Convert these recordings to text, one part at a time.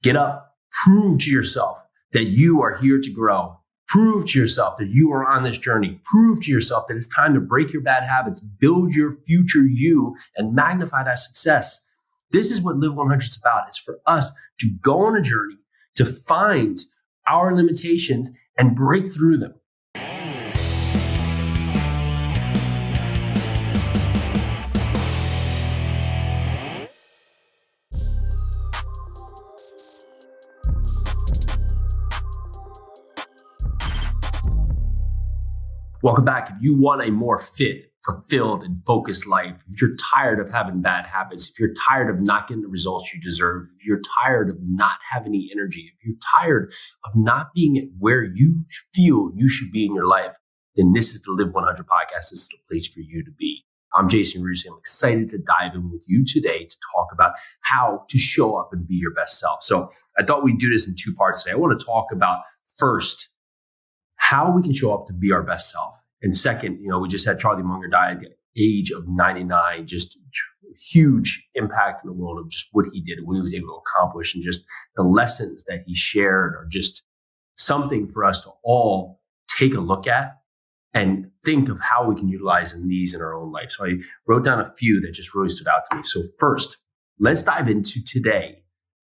Get up, prove to yourself that you are here to grow. Prove to yourself that you are on this journey. Prove to yourself that it's time to break your bad habits, build your future you, and magnify that success. This is what Live 100 is about. It's for us to go on a journey to find our limitations and break through them. Welcome back. If you want a more fit, fulfilled, and focused life, if you're tired of having bad habits, if you're tired of not getting the results you deserve, if you're tired of not having any energy, if you're tired of not being at where you feel you should be in your life, then this is the Live 100 podcast. This is the place for you to be. I'm Jason Yarusi. I'm excited to dive in with you today to talk about how to show up and be your best self. So I thought we'd do this in two parts today. I want to talk about first, how we can show up to be our best self. And second, we just had Charlie Munger die at the age of 99, just huge impact in the world of just what he did and what he was able to accomplish, and just the lessons that he shared are just something for us to all take a look at and think of how we can utilize these in our own life. So I wrote down a few that just really stood out to me. So first, let's dive into today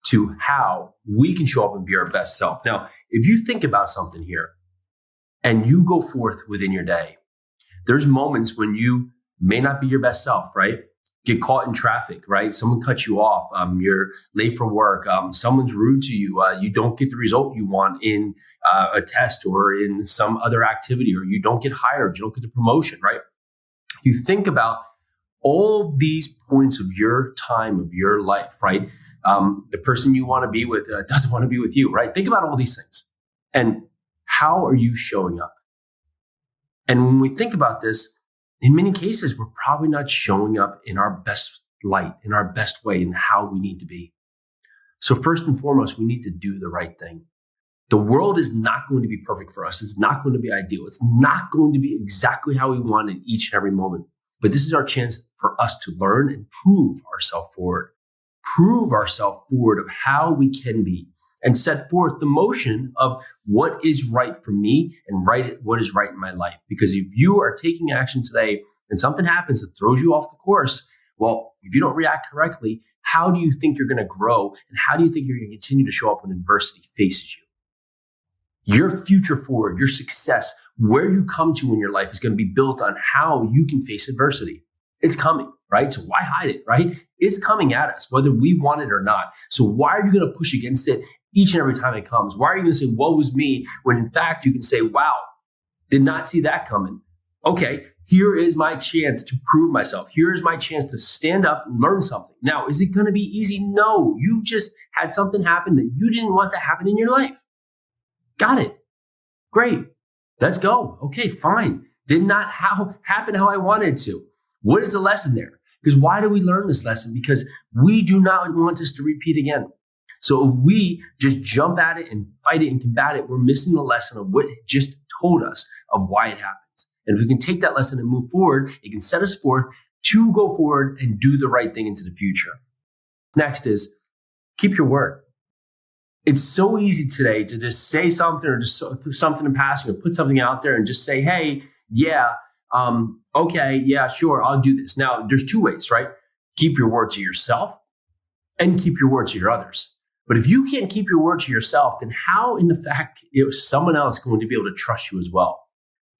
to how we can show up and be our best self. Now, if you think about something here, and you go forth within your day, there's moments when you may not be your best self, right? Get caught in traffic, right? Someone cuts you off. You're late for work. Someone's rude to you. You don't get the result you want in a test or in some other activity, or you don't get hired. You don't get the promotion, right? You think about all these points of your time, of your life, right? The person you want to be with doesn't want to be with you, right? Think about all these things. And how are you showing up? And when we think about this, in many cases, we're probably not showing up in our best light, in our best way, in how we need to be. So first and foremost, we need to do the right thing. The world is not going to be perfect for us. It's not going to be ideal. It's not going to be exactly how we want in each and every moment. But this is our chance for us to learn and prove ourselves forward. Prove ourselves forward of how we can be, and set forth the motion of what is right for me and what is right in my life. Because if you are taking action today and something happens that throws you off the course, well, if you don't react correctly, how do you think you're going to grow? And how do you think you're going to continue to show up when adversity faces you? Your future forward, your success, where you come to in your life is going to be built on how you can face adversity. It's coming, right? So why hide it, right? It's coming at us, whether we want it or not. So why are you going to push against it each and every time it comes? Why are you going to say, woe is me, when in fact you can say, wow, did not see that coming. Okay, here is my chance to prove myself. Here is my chance to stand up and learn something. Now, is it going to be easy? No, you've just had something happen that you didn't want to happen in your life. Got it. Great. Let's go. Okay, fine. Did not happen how I wanted to. What is the lesson there? Because why do we learn this lesson? Because we do not want this to repeat again. So if we just jump at it and fight it and combat it, we're missing the lesson of what it just told us of why it happens. And if we can take that lesson and move forward, it can set us forth to go forward and do the right thing into the future. Next is keep your word. It's so easy today to just say something or just something in passing or put something out there and just say, hey, yeah, okay, yeah, sure, I'll do this. Now, there's two ways, right? Keep your word to yourself and keep your word to your others. But if you can't keep your word to yourself, then how in the fact is someone else going to be able to trust you as well?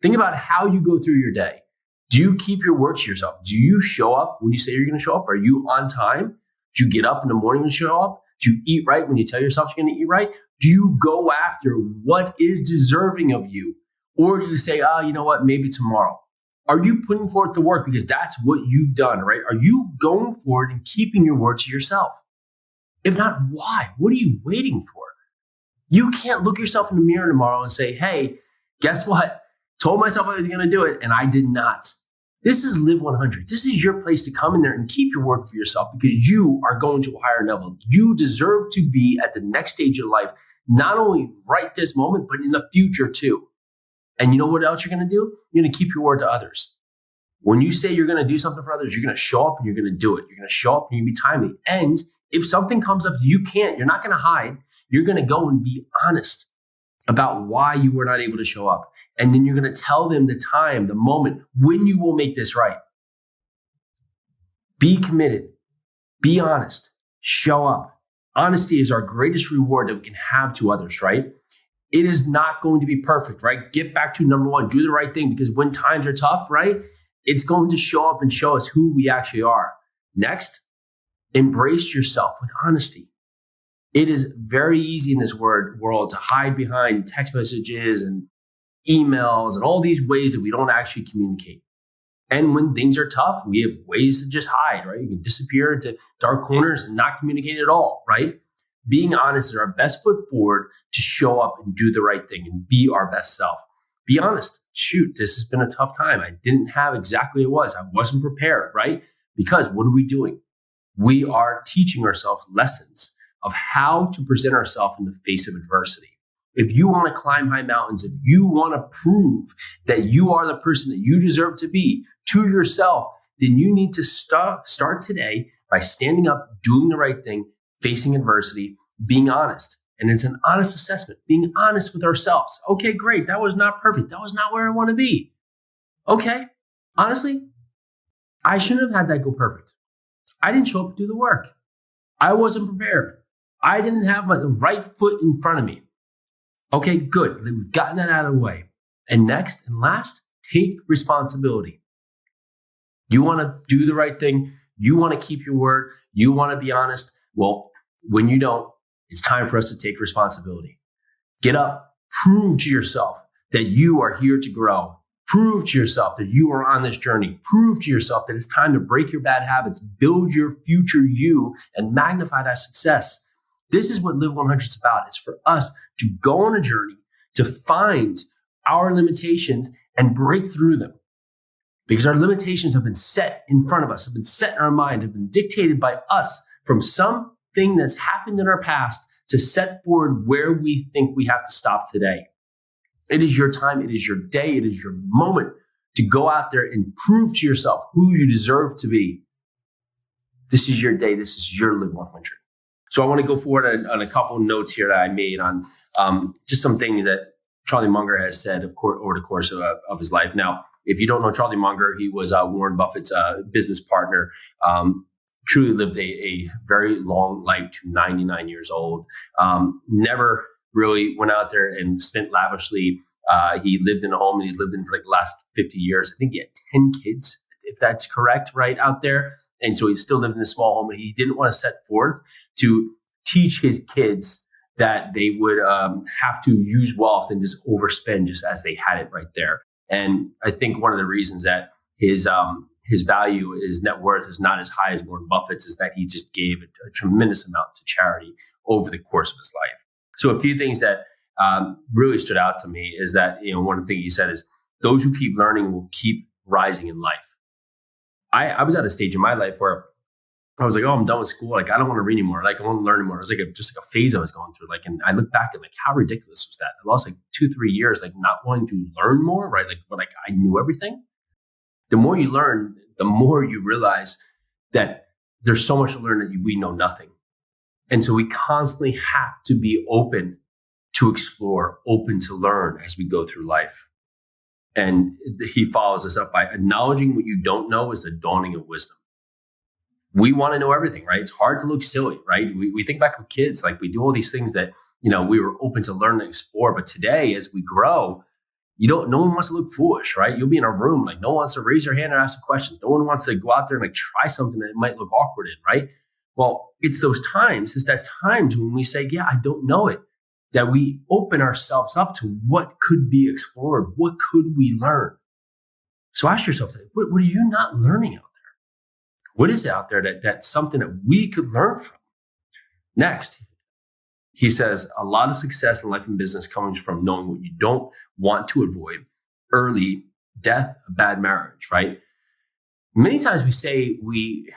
Think about how you go through your day. Do you keep your word to yourself? Do you show up when you say you're going to show up? Are you on time? Do you get up in the morning and show up? Do you eat right when you tell yourself you're going to eat right? Do you go after what is deserving of you? Or do you say, you know what, maybe tomorrow? Are you putting forth the work because that's what you've done, right? Are you going forward and keeping your word to yourself? If not, why? What are you waiting for? You can't look yourself in the mirror tomorrow and say, hey, guess what? Told myself I was going to do it and I did not. This is Live 100. This is your place to come in there and keep your word for yourself because you are going to a higher level. You deserve to be at the next stage of life, not only right this moment, but in the future too. And you know what else you're going to do? You're going to keep your word to others. When you say you're going to do something for others, you're going to show up and you're going to do it. You're going to show up and you're going to be timely. And If something comes up, you're not going to hide. You're going to go and be honest about why you were not able to show up. And then you're going to tell them the time, the moment when you will make this right. Be committed. Be honest. Show up. Honesty is our greatest reward that we can have to others, right? It is not going to be perfect, right? Get back to number one, do the right thing, because when times are tough, right? It's going to show up and show us who we actually are. Next, embrace yourself with honesty. It is very easy in this world to hide behind text messages and emails and all these ways that we don't actually communicate. And when things are tough, we have ways to just hide, right? You can disappear into dark corners and not communicate at all, right? Being honest is our best foot forward to show up and do the right thing and be our best self. Be honest. Shoot, this has been a tough time. I didn't have exactly what it was. I wasn't prepared, right? Because what are we doing? We are teaching ourselves lessons of how to present ourselves in the face of adversity. If you want to climb high mountains, if you want to prove that you are the person that you deserve to be to yourself, then you need to start today by standing up, doing the right thing, facing adversity, being honest. And it's an honest assessment, being honest with ourselves. Okay, great. That was not perfect. That was not where I want to be. Okay. Honestly, I shouldn't have had that go perfect. I didn't show up to do the work. I wasn't prepared. I didn't have the right foot in front of me. Okay, good. We've gotten that out of the way. And next and last, take responsibility. You want to do the right thing. You want to keep your word. You want to be honest. Well, when you don't, it's time for us to take responsibility. Get up, prove to yourself that you are here to grow. Prove to yourself that you are on this journey. Prove to yourself that it's time to break your bad habits, build your future you, and magnify that success. This is what Live 100 is about. It's for us to go on a journey to find our limitations and break through them. Because our limitations have been set in front of us, have been set in our mind, have been dictated by us from something that's happened in our past to set forward where we think we have to stop today. It is your time. It is your day. It is your moment to go out there and prove to yourself who you deserve to be. This is your day. This is your Live 100. So I want to go forward on a couple of notes here that I made on just some things that Charlie Munger has said over the course of his life. Now, if you don't know Charlie Munger, he was Warren Buffett's business partner, truly lived a very long life to 99 years old, never really went out there and spent lavishly. He lived in a home and he's lived in for like the last 50 years. I think he had 10 kids, if that's correct, right out there. And so he still lived in a small home, and he didn't want to set forth to teach his kids that they would have to use wealth and just overspend just as they had it right there. And I think one of the reasons that his value, his net worth is not as high as Warren Buffett's is that he just gave a tremendous amount to charity over the course of his life. So a few things that really stood out to me is that, one of the things he said is those who keep learning will keep rising in life. I was at a stage in my life where I was like, oh, I'm done with school. Like, I don't want to read anymore. Like, I want to learn anymore. It was like just a phase I was going through. Like, and I look back at like how ridiculous was that? I lost like 2-3 years, like not wanting to learn more, right? Like I knew everything. The more you learn, the more you realize that there's so much to learn that we know nothing. And so we constantly have to be open to explore, open to learn as we go through life. And he follows this up by acknowledging what you don't know is the dawning of wisdom. We want to know everything, right? It's hard to look silly, right? We think back with kids, like we do all these things that, we were open to learn and explore. But today, as we grow, no one wants to look foolish, right? You'll be in a room, like no one wants to raise their hand and ask questions. No one wants to go out there and like try something that might look awkward in, right? Well, it's that times when we say, yeah, I don't know it, that we open ourselves up to what could be explored. What could we learn? So ask yourself, what are you not learning out there? What is out there that's something that we could learn from? Next, he says, a lot of success in life and business comes from knowing what you don't want to avoid: early death, a bad marriage, right? Many times we say we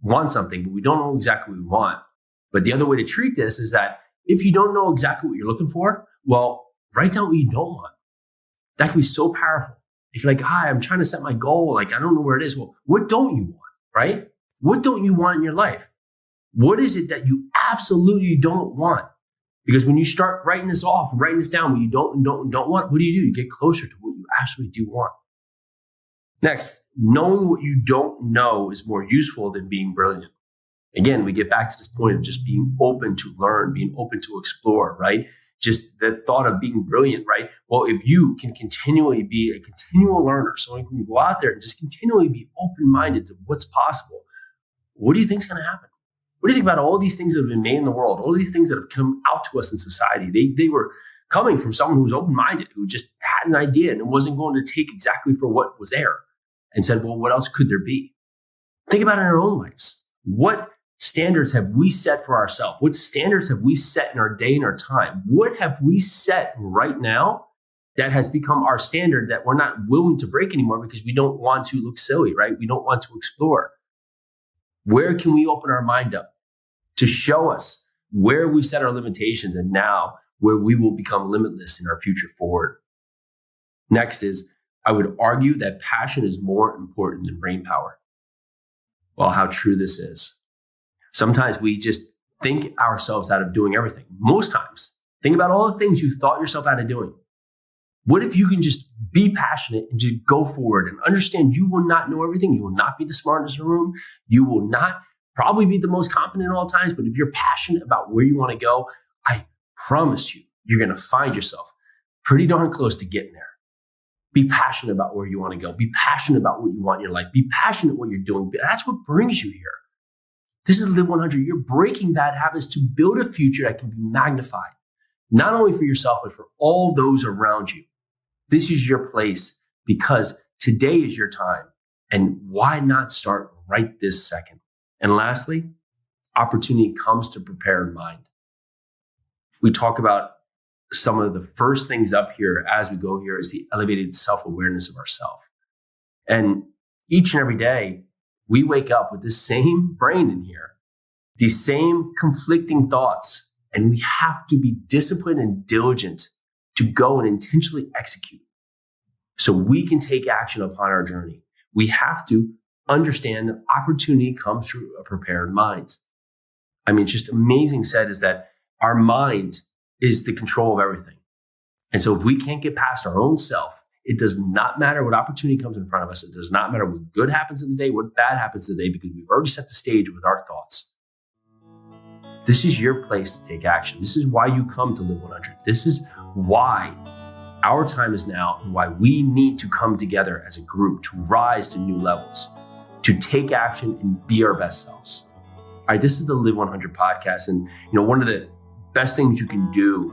want something, but we don't know exactly what we want. But the other way to treat this is that if you don't know exactly what you're looking for, well, write down what you don't want. That can be so powerful. If you're like, hi, I'm trying to set my goal. Like, I don't know where it is. Well, what don't you want, right? What don't you want in your life? What is it that you absolutely don't want? Because when you start writing this off, writing this down, what you don't want, what do? You get closer to what you actually do want. Next, knowing what you don't know is more useful than being brilliant. Again, we get back to this point of just being open to learn, being open to explore, right? Just the thought of being brilliant, right? Well, if you can continually be a continual learner, someone who can go out there and just continually be open-minded to what's possible, what do you think is going to happen? What do you think about all these things that have been made in the world, all these things that have come out to us in society? They were coming from someone who was open-minded, who just had an idea and wasn't going to take exactly for what was there and said, well, what else could there be? Think about it in our own lives. What standards have we set for ourselves? What standards have we set in our day and our time? What have we set right now that has become our standard that we're not willing to break anymore because we don't want to look silly, right? We don't want to explore. Where can we open our mind up to show us where we've set our limitations and now where we will become limitless in our future forward? Next is, I would argue that passion is more important than brain power. Well, how true this is. Sometimes we just think ourselves out of doing everything. Most times, think about all the things you thought yourself out of doing. What if you can just be passionate and just go forward and understand you will not know everything. You will not be the smartest in the room. You will not probably be the most competent at all times. But if you're passionate about where you want to go, I promise you, you're going to find yourself pretty darn close to getting there. Be passionate about where you want to go. Be passionate about what you want in your life. Be passionate what you're doing. That's what brings you here. This is Live 100. You're breaking bad habits to build a future that can be magnified, not only for yourself, but for all those around you. This is your place because today is your time. And why not start right this second? And lastly, opportunity comes to prepared mind. We talk about some of the first things up here as we go here is the elevated self-awareness of ourselves. And each and every day, we wake up with the same brain in here, these same conflicting thoughts, and we have to be disciplined and diligent to go and intentionally execute so we can take action upon our journey. We have to understand that opportunity comes through a prepared mind. I mean, it's just amazing said is that our mind is the control of everything. And so if we can't get past our own self, it does not matter what opportunity comes in front of us. It does not matter what good happens in the day, what bad happens today, because we've already set the stage with our thoughts. This is your place to take action. This is why you come to Live 100. This is why our time is now and why we need to come together as a group to rise to new levels, to take action and be our best selves. All right, this is the Live 100 podcast. And one of the best things you can do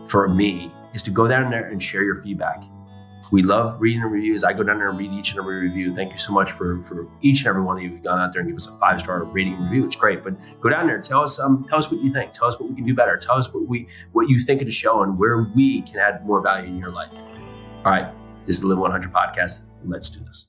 for me is to go down there and share your feedback. We love reading the reviews. I go down there and read each and every review. Thank you so much for each and every one of you who've gone out there and give us a 5-star rating review. It's great. But go down there, tell us what you think. Tell us what we can do better. Tell us what you think of the show and where we can add more value in your life. All right, this is the Live 100 podcast. Let's do this.